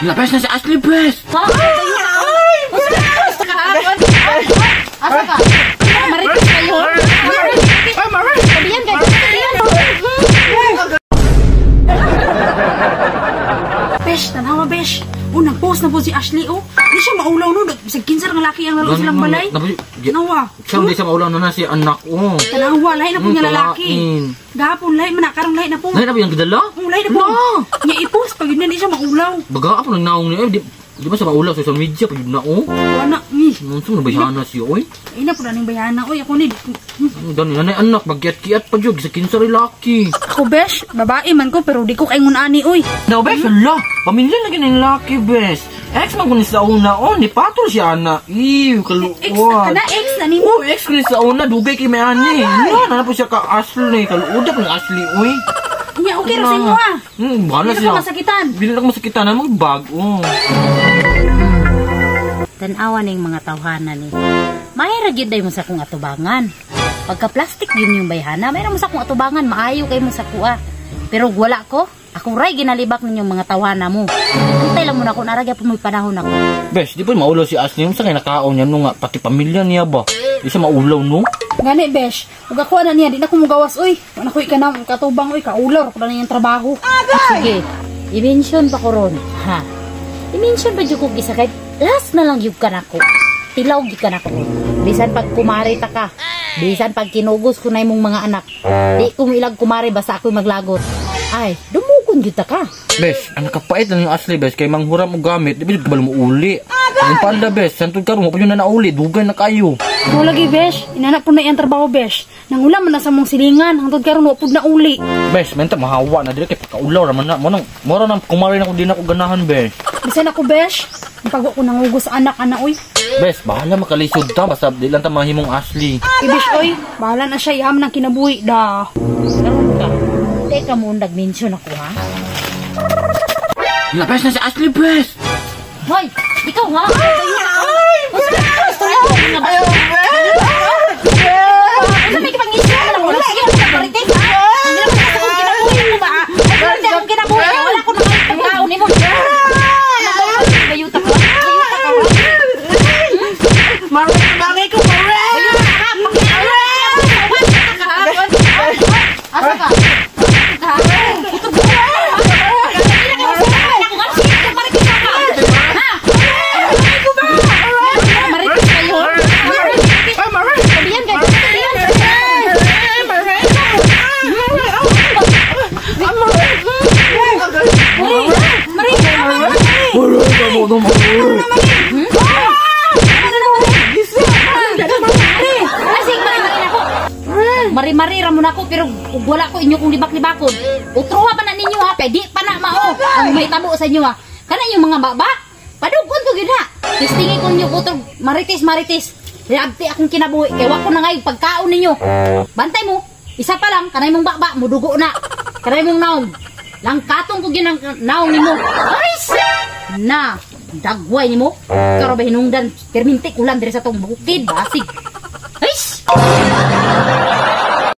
Labas na si Ashley, bes! Ha? Asa ka? Marites kayo? Sabihan kayo, sabihan. Besh, tanawa, Besh. Nag-post na po si Ashley, Di siya maulaw, no? Bisag kinsa ng lalaki ang laro silang balay. Tanawa. Siya, hindi siya maulaw na si anak, Tanawa, lahi na po niya lalaki. Gapon, lahi, manakaroong lahi na po. Lahi na po yung gadala? Lahi na po. Niya i-post, pag yun na di siya maulaw. Baga ako nang naong niya, di ba siya maulaw sa social media, pag yun na, Wala, Nonsong nabayana siya, Ay na po na ning bayana, ako ni. Dani, nanay anak, bagyat-kiat pa dyan, sa kinsa lalaki. Ako, Besh, babae man ko, pero di ko kay ngunani, No, Besh, hala. Pamilya lagi ng laki, Besh. Ex man ko ni sa una, ni patol siya, ana. Ew, kaluwad. Ex na ni mo. Ex ko ni sa una, dugay kay may ani. Na po siya ka Ashley, kaluwad ng Ashley, Nya, okay ra sa inyo, Bahala siya. Hindi siya. ka masakitan. Hindi na masakitan, namang bag, Tanawa na yung mga tawhana ni. Mayra gyud day mo sa kong atubangan. Pagka plastic yun yung bayhana, mayra mo sa kong atubangan, maayo kay mo sa kuha. Pero wala ko, ako ray ginalibak ninyong mga tawhana mo. Antay lang mo na ako, naragya po may panahon ako. Besh, di pa maulaw si Ashley, sa kaya nakaon niya nga, pati pamilya niya ba? Di siya maulaw, no? Gani, Besh, huwag ako na niya, di na ko mugawas, Wala ko ka na, katubang, kaulaw, ako na niyang trabaho. Sige, i-mention pa ko ron, ha? I-mention pa dyan ko isa kahit last na lang yung ka na ko. Tilaw yung ka na ko. Bisan pag kumari ta ka. Bisan pag kinugos ko na yung mga anak. Di ko ilag kumari basta ako'y maglagot. Ay, dumukon kita ka. Besh, ang nakapait na yung Ashley, Besh, kay manghuram mo gamit, di ba kabalo mo uli? Ang panda, Besh, santod ka rin, mo pa yun na nauli, dugay na kayo. Ito lagi, Besh, inanak po na yung trabaho, Besh. Nangulam man na sa mong silingan, hangtod ka rin, wapod na uli. Besh, menta mahawa na, dili kay pagkaulaw, raman na, mora nang kumari na kung di na ako ganahan, Besh. Bisan ako, Besh, ang pagwa ko nangugos sa anak, Besh, bahala makalisod ta, basta di lang ta mahimong Ashley. Besh, bahala na siya, iham ng kinabuhi, da. Karoon ka. Teka mo, nag-mention ako, ha? Labas na si Ashley, Besh! Hoy, ikaw ha? Ayaw, Besh! Ano may kipag-isip ka lang? Wala, sige, marites, ha? Hindi naman kasi kung kinabuhi mo ba? Hindi akong kinabuhi, wala ko naman itong kaon mo. Bayuta ka. Maray ko, maray! Asa ka? Mari-mari ramon ako pero wala ko inyo kung libak-libakon. Utroha pa na ninyo ha, pwede pa na mao ang mahitabo sa inyo ha. Kana yung mga baba, padugon ko gid ha. Tistingi ko ninyo utro, marites. Reagti akong kinabuhi kay wa ko na ngay pagkaon ninyo. Bantay mo, isa pa lang kanay mong baba mudugo na. Kanay mong naong. Langkatong ko ginang naong nimo. Aris! Na, dagway nimo. Karo ba hinungdan permintik ulan diri sa tong bukid basig. Aris!